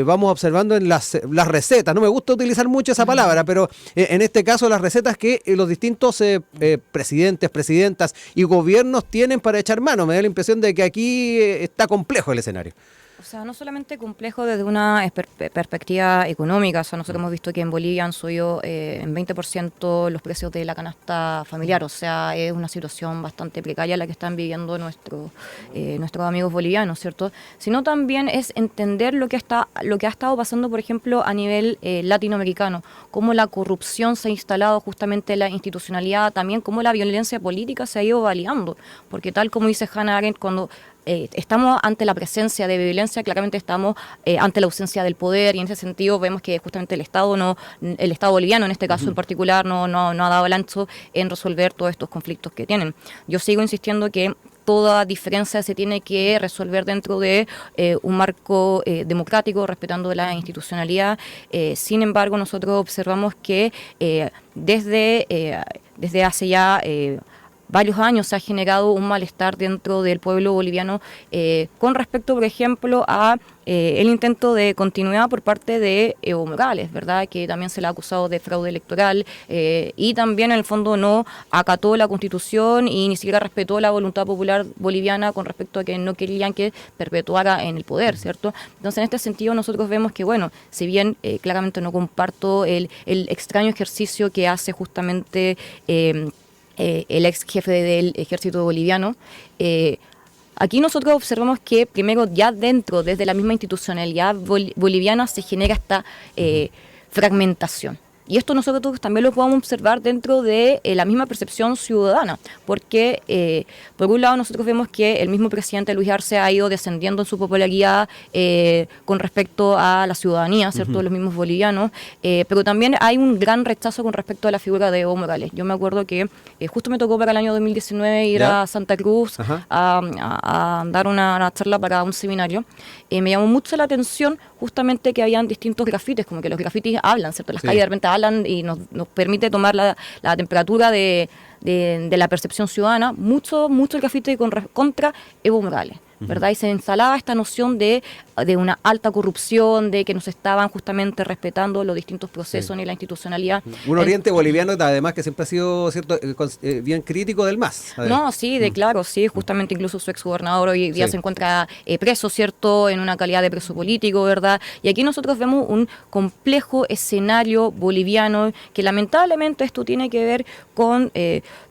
S1: Vamos observando en las recetas, no me gusta utilizar mucho esa palabra, pero en este caso las recetas que los distintos presidentes, presidentas y gobiernos tienen para echar mano. Me da la impresión de que aquí está complejo el escenario.
S3: O sea, no solamente complejo desde una perspectiva económica, o sea, nosotros hemos visto que en Bolivia han subido en 20% los precios de la canasta familiar, o sea, es una situación bastante precaria la que están viviendo nuestros amigos bolivianos, ¿cierto? Sino también es entender lo que ha estado pasando, por ejemplo, a nivel latinoamericano, cómo la corrupción se ha instalado justamente en la institucionalidad, también cómo la violencia política se ha ido validando, porque tal como dice Hannah Arendt, cuando estamos ante la presencia de violencia, claramente estamos ante la ausencia del poder, y en ese sentido vemos que justamente el Estado boliviano en este caso en particular no ha dado el ancho en resolver todos estos conflictos que tienen. Yo sigo insistiendo que toda diferencia se tiene que resolver dentro de un marco democrático, respetando la institucionalidad. Sin embargo, nosotros observamos que desde hace ya varios años se ha generado un malestar dentro del pueblo boliviano con respecto, por ejemplo, a el intento de continuidad por parte de Evo Morales, ¿verdad? Que también se le ha acusado de fraude electoral y también en el fondo no acató la Constitución y ni siquiera respetó la voluntad popular boliviana con respecto a que no querían que perpetuara en el poder, ¿cierto? Entonces, en este sentido, nosotros vemos que, bueno, si bien claramente no comparto el extraño ejercicio que hace justamente el ex jefe del ejército boliviano, aquí nosotros observamos que primero ya desde la misma institucionalidad boliviana se genera esta fragmentación. Y esto nosotros también lo podemos observar dentro de la misma percepción ciudadana, porque por un lado nosotros vemos que el mismo presidente Luis Arce ha ido descendiendo en su popularidad con respecto a la ciudadanía, ¿cierto? Los mismos bolivianos, pero también hay un gran rechazo con respecto a la figura de Evo Morales. Yo me acuerdo que justo me tocó para el año 2019 ir a Santa Cruz a dar una charla para un seminario. Me llamó mucho la atención justamente que habían distintos grafitis, como que los grafitis hablan, ¿cierto? Las calles de repente hablan y nos permite tomar la temperatura de la percepción ciudadana, mucho el grafiti contra Evo Morales, ¿verdad? Y se instalaba esta noción de una alta corrupción, de que nos estaban justamente respetando los distintos procesos ni la institucionalidad.
S1: Un oriente boliviano además que siempre ha sido cierto bien crítico del MAS.
S3: No, sí, claro, sí, justamente incluso su exgobernador hoy día se encuentra preso, ¿cierto?, en una calidad de preso político, ¿verdad? Y aquí nosotros vemos un complejo escenario boliviano que lamentablemente esto tiene que ver con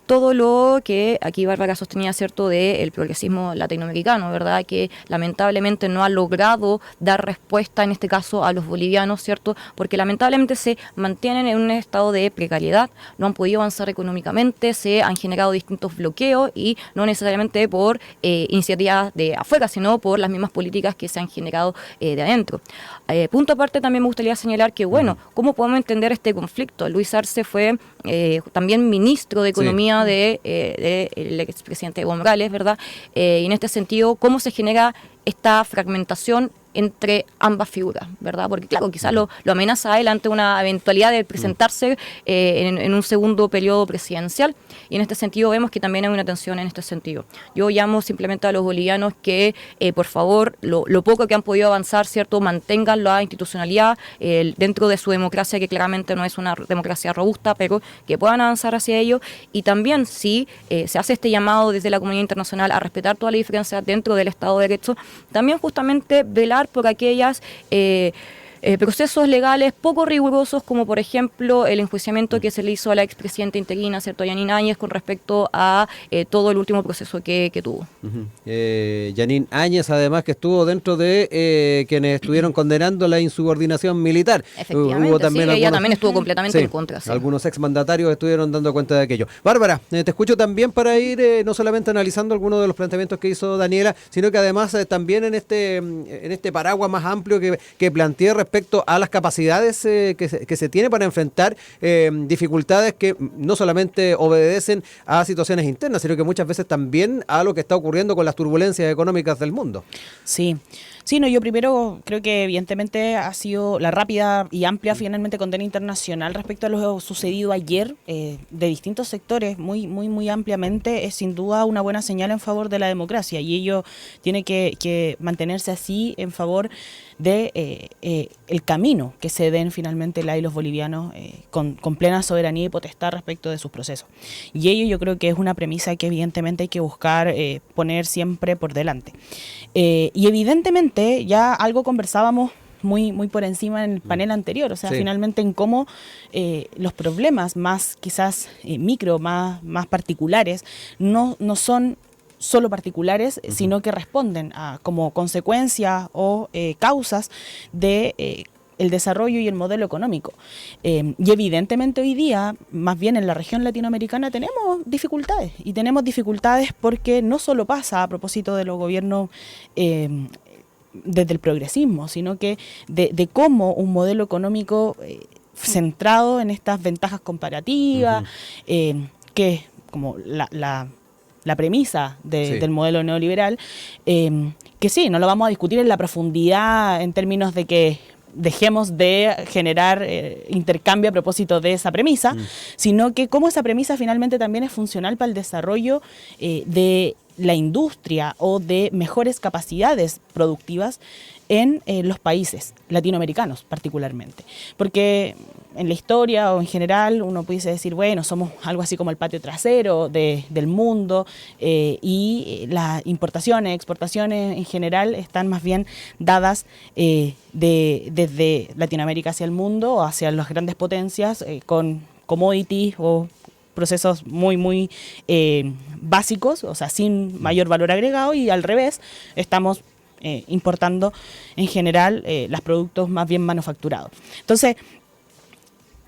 S3: todo lo que aquí Bárbara sostenía, ¿cierto?, del progresismo latinoamericano, ¿verdad?, que lamentablemente no ha logrado dar respuesta, en este caso, a los bolivianos, ¿cierto?, porque lamentablemente se mantienen en un estado de precariedad, no han podido avanzar económicamente, se han generado distintos bloqueos y no necesariamente por iniciativas de afuera, sino por las mismas políticas que se han generado de adentro. Punto aparte, también me gustaría señalar que, bueno, ¿cómo podemos entender este conflicto? Luis Arce fue también ministro de Economía del expresidente Evo Morales, ¿verdad? Y en este sentido, ¿cómo se genera esta fragmentación entre ambas figuras, ¿verdad? Porque claro, quizás lo amenaza a él ante una eventualidad de presentarse en un segundo periodo presidencial, y en este sentido vemos que también hay una tensión en este sentido. Yo llamo simplemente a los bolivianos que, por favor, lo poco que han podido avanzar, ¿cierto?, mantengan la institucionalidad dentro de su democracia, que claramente no es una democracia robusta, pero que puedan avanzar hacia ello, y también si se hace este llamado desde la comunidad internacional a respetar todas las diferencias dentro del Estado de Derecho, también justamente velar por aquellas procesos legales poco rigurosos, como por ejemplo el enjuiciamiento que se le hizo a la expresidenta interina, ¿cierto?, Yanine Áñez, con respecto a todo el último proceso que tuvo.
S1: Yanine Áñez, además, que estuvo dentro de quienes estuvieron condenando la insubordinación militar.
S3: Efectivamente,
S1: Hubo también
S3: ella también estuvo completamente en contra. Sí.
S1: Algunos exmandatarios estuvieron dando cuenta de aquello. Bárbara, te escucho también para ir no solamente analizando algunos de los planteamientos que hizo Daniela, sino que además también en este paraguas más amplio que planteé respecto a las capacidades que se tiene para enfrentar dificultades que no solamente obedecen a situaciones internas, sino que muchas veces también a lo que está ocurriendo con las turbulencias económicas del mundo.
S2: Sí, no, yo primero creo que evidentemente ha sido la rápida y amplia finalmente condena internacional respecto a lo sucedido ayer de distintos sectores muy ampliamente, es sin duda una buena señal en favor de la democracia, y ello tiene que mantenerse así en favor de el camino que se den finalmente y los bolivianos con plena soberanía y potestad respecto de sus procesos. Y ello yo creo que es una premisa que evidentemente hay que buscar poner siempre por delante. Y evidentemente ya algo conversábamos muy por encima en el panel anterior, o sea, finalmente en cómo los problemas más quizás micro, más particulares, no son solo particulares, sino que responden a como consecuencia o causas de el desarrollo y el modelo económico. Y evidentemente hoy día, más bien en la región latinoamericana, tenemos dificultades. Y tenemos dificultades porque no solo pasa a propósito de los gobiernos desde el progresismo, sino que de cómo un modelo económico centrado en estas ventajas comparativas, que es como la premisa del modelo neoliberal, que sí, no lo vamos a discutir en la profundidad en términos de que dejemos de generar intercambio a propósito de esa premisa, sino que cómo esa premisa finalmente también es funcional para el desarrollo de la industria o de mejores capacidades productivas en los países latinoamericanos particularmente. Porque en la historia o en general uno pudiese decir, bueno, somos algo así como el patio trasero del mundo y las importaciones, exportaciones en general están más bien dadas desde Latinoamérica hacia el mundo o hacia las grandes potencias con commodities o procesos muy básicos, o sea, sin mayor valor agregado, y al revés, estamos importando en general los productos más bien manufacturados. Entonces,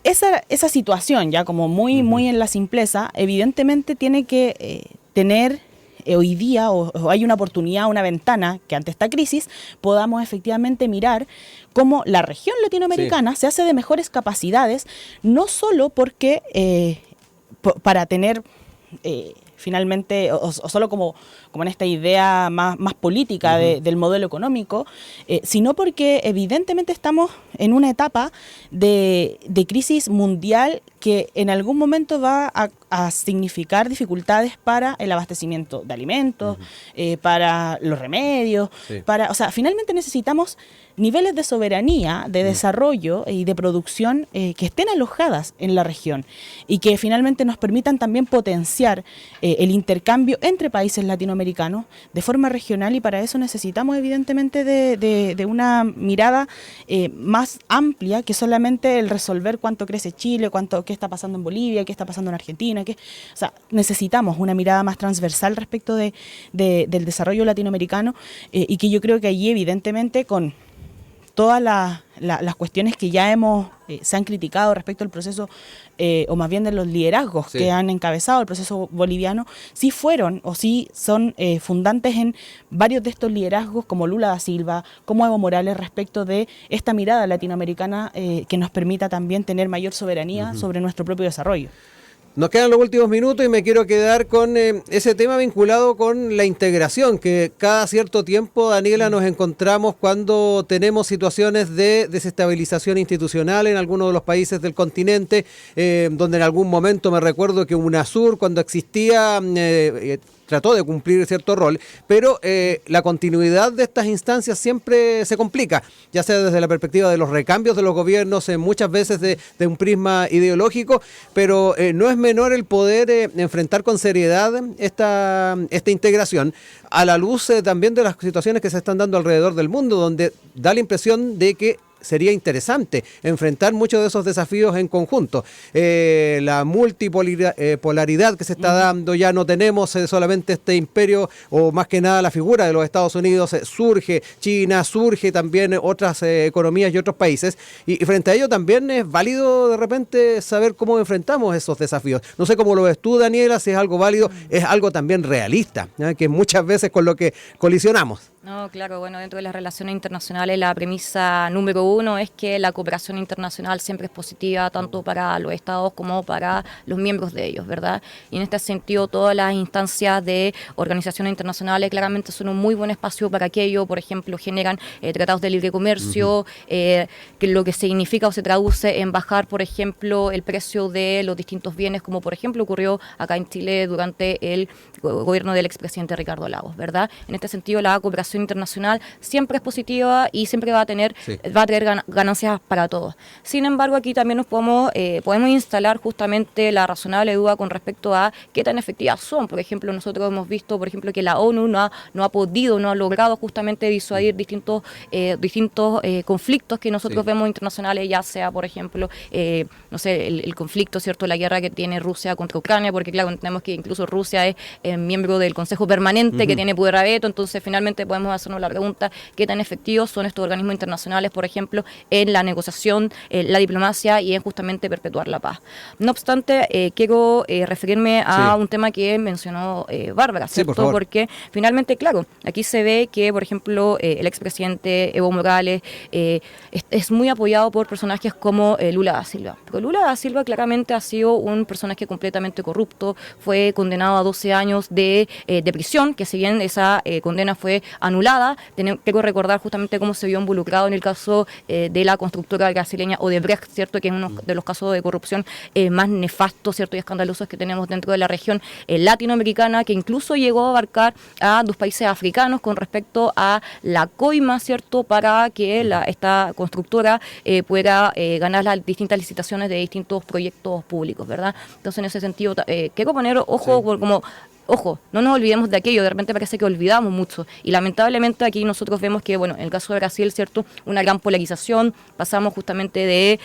S2: esa situación, ya como muy en la simpleza, evidentemente tiene que tener hoy día, o hay una oportunidad, una ventana, que ante esta crisis podamos efectivamente mirar cómo la región latinoamericana se hace de mejores capacidades, no solo porque para tener finalmente, o solo como en esta idea más política del modelo económico, sino porque evidentemente estamos en una etapa de crisis mundial que en algún momento va a significar dificultades para el abastecimiento de alimentos, para los remedios, o sea, finalmente necesitamos niveles de soberanía, de desarrollo y de producción que estén alojadas en la región y que finalmente nos permitan también potenciar el intercambio entre países latinoamericanos de forma regional, y para eso necesitamos evidentemente de una mirada más amplia que solamente el resolver cuánto crece Chile, qué está pasando en Bolivia, qué está pasando en Argentina, o sea, necesitamos una mirada más transversal respecto del desarrollo latinoamericano, y que yo creo que allí evidentemente con todas las cuestiones que ya se han criticado respecto al proceso, o más bien de los liderazgos que han encabezado el proceso boliviano, sí fueron o sí son fundantes en varios de estos liderazgos, como Lula da Silva, como Evo Morales, respecto de esta mirada latinoamericana que nos permita también tener mayor soberanía sobre nuestro propio desarrollo.
S1: Nos quedan los últimos minutos y me quiero quedar con ese tema vinculado con la integración, que cada cierto tiempo, Daniela, nos encontramos cuando tenemos situaciones de desestabilización institucional en algunos de los países del continente, donde en algún momento me recuerdo que UNASUR, cuando existía, trató de cumplir cierto rol, pero la continuidad de estas instancias siempre se complica, ya sea desde la perspectiva de los recambios de los gobiernos, muchas veces de un prisma ideológico, pero no es menor el poder enfrentar con seriedad esta integración, a la luz también de las situaciones que se están dando alrededor del mundo, donde da la impresión de que sería interesante enfrentar muchos de esos desafíos en conjunto. La multipolaridad que se está dando, ya no tenemos solamente este imperio, o más que nada la figura de los Estados Unidos, surge China, surge también otras economías y otros países, y frente a ello también es válido de repente saber cómo enfrentamos esos desafíos. No sé cómo lo ves tú, Daniela, si es algo válido, es algo también realista, que muchas veces con lo que colisionamos.
S3: No, claro, bueno, dentro de las relaciones internacionales la premisa número uno es que la cooperación internacional siempre es positiva, tanto para los estados como para los miembros de ellos, ¿verdad? Y en este sentido, todas las instancias de organizaciones internacionales claramente son un muy buen espacio para aquello. Por ejemplo, generan tratados de libre comercio, que lo que significa o se traduce en bajar, por ejemplo, el precio de los distintos bienes, como por ejemplo ocurrió acá en Chile durante el gobierno del expresidente Ricardo Lagos, ¿verdad? En este sentido, la cooperación internacional siempre es positiva y siempre va a traer ganancias para todos. Sin embargo, aquí también nos podemos instalar justamente la razonable duda con respecto a qué tan efectivas son. Por ejemplo, nosotros hemos visto, por ejemplo, que la ONU no ha logrado justamente disuadir distintos conflictos que nosotros vemos internacionales, ya sea, por ejemplo, no sé, el conflicto, ¿cierto?, la guerra que tiene Rusia contra Ucrania, porque claro, entendemos que incluso Rusia es miembro del Consejo Permanente que tiene poder a veto, entonces finalmente podemos hacernos la pregunta qué tan efectivos son estos organismos internacionales, por ejemplo, en la negociación, la diplomacia y en justamente perpetuar la paz. No obstante, quiero referirme a un tema que mencionó Bárbara, ¿cierto?
S1: Sí, por
S3: porque finalmente, claro, aquí se ve que, por ejemplo, el expresidente Evo Morales es muy apoyado por personajes como Lula da Silva. Pero Lula da Silva claramente ha sido un personaje completamente corrupto, fue condenado a 12 años de prisión, que si bien esa condena fue anulada, tengo que recordar justamente cómo se vio involucrado en el caso de la constructora brasileña Odebrecht, ¿cierto?, que es uno de los casos de corrupción más nefastos, ¿cierto?, y escandalosos que tenemos dentro de la región latinoamericana, que incluso llegó a abarcar a 2 países africanos con respecto a la coima, ¿cierto?, para que esta constructora pueda ganar las distintas licitaciones de distintos proyectos públicos, ¿verdad? Entonces, en ese sentido, quiero poner ojo como ojo, no nos olvidemos de aquello, de repente parece que olvidamos mucho. Y lamentablemente aquí nosotros vemos que, bueno, en el caso de Brasil, ¿cierto? Una gran polarización, pasamos justamente de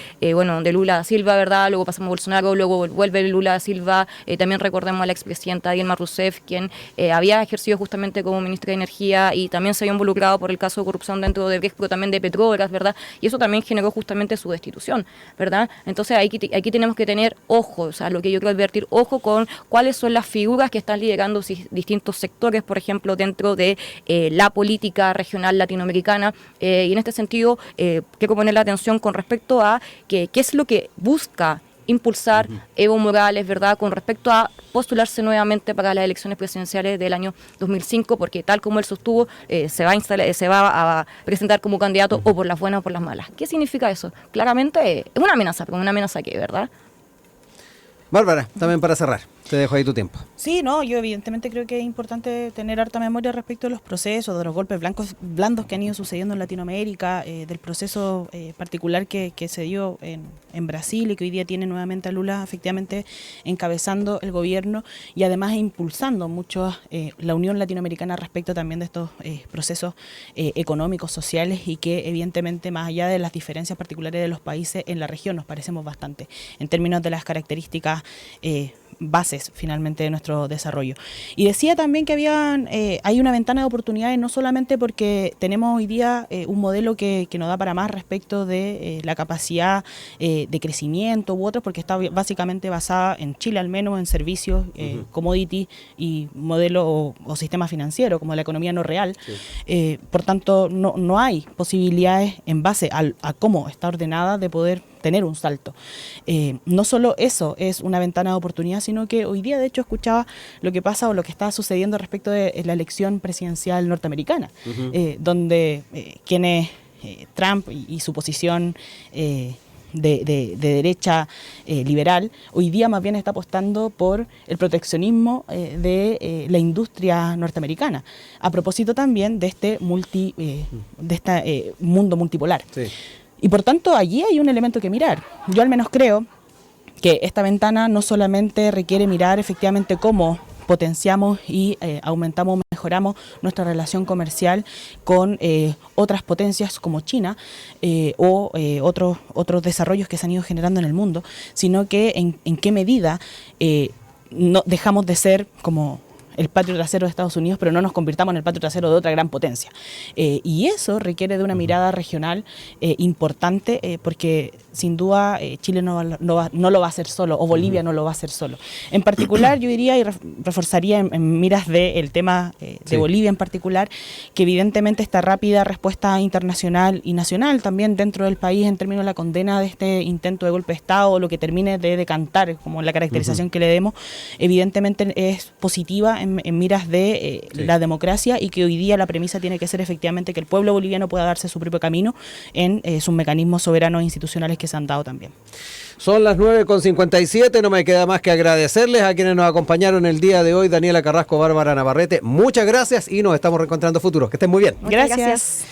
S3: Lula da Silva, ¿verdad? Luego pasamos a Bolsonaro, luego vuelve Lula da Silva, también recordemos a la expresidenta Dilma Rousseff, quien había ejercido justamente como ministra de Energía y también se había involucrado por el caso de corrupción dentro de Brecht, pero también de Petrobras, ¿verdad? Y eso también generó justamente su destitución, ¿verdad? Entonces aquí tenemos que tener ojo, o sea, lo que yo quiero advertir, ojo con cuáles son las figuras que están liderando distintos sectores, por ejemplo, dentro de la política regional latinoamericana, y en este sentido quiero poner la atención con respecto a qué es lo que busca impulsar Evo Morales, ¿verdad?, con respecto a postularse nuevamente para las elecciones presidenciales del año 2005, porque tal como él sostuvo, se va a presentar como candidato o por las buenas o por las malas. ¿Qué significa eso? Claramente es una amenaza, pero una amenaza ¿qué, verdad?
S1: Bárbara, también para cerrar, te dejo ahí tu tiempo.
S2: Sí, no, yo evidentemente creo que es importante tener harta memoria respecto de los procesos, de los golpes blandos que han ido sucediendo en Latinoamérica, del proceso particular que se dio en Brasil y que hoy día tiene nuevamente a Lula efectivamente encabezando el gobierno y además impulsando mucho la Unión Latinoamericana respecto también de estos procesos económicos, sociales y que evidentemente más allá de las diferencias particulares de los países en la región nos parecemos bastante en términos de las características bases finalmente de nuestro desarrollo. Y decía también que hay una ventana de oportunidades no solamente porque tenemos hoy día un modelo que nos da para más respecto de la capacidad de crecimiento u otros, porque está básicamente basada en Chile al menos en servicios, commodity y modelo o sistema financiero como la economía no real. Sí. Por tanto no hay posibilidades en base a cómo está ordenada de poder tener un salto. No solo eso es una ventana de oportunidad, sino que hoy día de hecho escuchaba lo que pasa o lo que está sucediendo respecto de la elección presidencial norteamericana, donde quienes Trump y su posición de derecha liberal, hoy día más bien está apostando por el proteccionismo de la industria norteamericana, a propósito también de este mundo multipolar. Sí. Y por tanto allí hay un elemento que mirar. Yo al menos creo que esta ventana no solamente requiere mirar efectivamente cómo potenciamos y aumentamos, mejoramos nuestra relación comercial con otras potencias como China o otros desarrollos que se han ido generando en el mundo, sino que en qué medida no dejamos de ser como el patio trasero de Estados Unidos, pero no nos convirtamos en el patio trasero de otra gran potencia. Y eso requiere de una mirada regional importante, porque sin duda Chile no lo va a hacer solo, o Bolivia no lo va a hacer solo. En particular, yo diría y reforzaría en miras del tema de Bolivia en particular, que evidentemente esta rápida respuesta internacional y nacional también dentro del país en términos de la condena de este intento de golpe de Estado, o lo que termine de decantar, como la caracterización que le demos, evidentemente es positiva en miras de la democracia, y que hoy día la premisa tiene que ser efectivamente que el pueblo boliviano pueda darse su propio camino en sus mecanismos soberanos e institucionales que se han dado también.
S1: Son las 9:57, no me queda más que agradecerles a quienes nos acompañaron el día de hoy, Daniela Carrasco, Bárbara Navarrete, muchas gracias y nos estamos reencontrando futuros. Que estén muy bien.
S2: Gracias.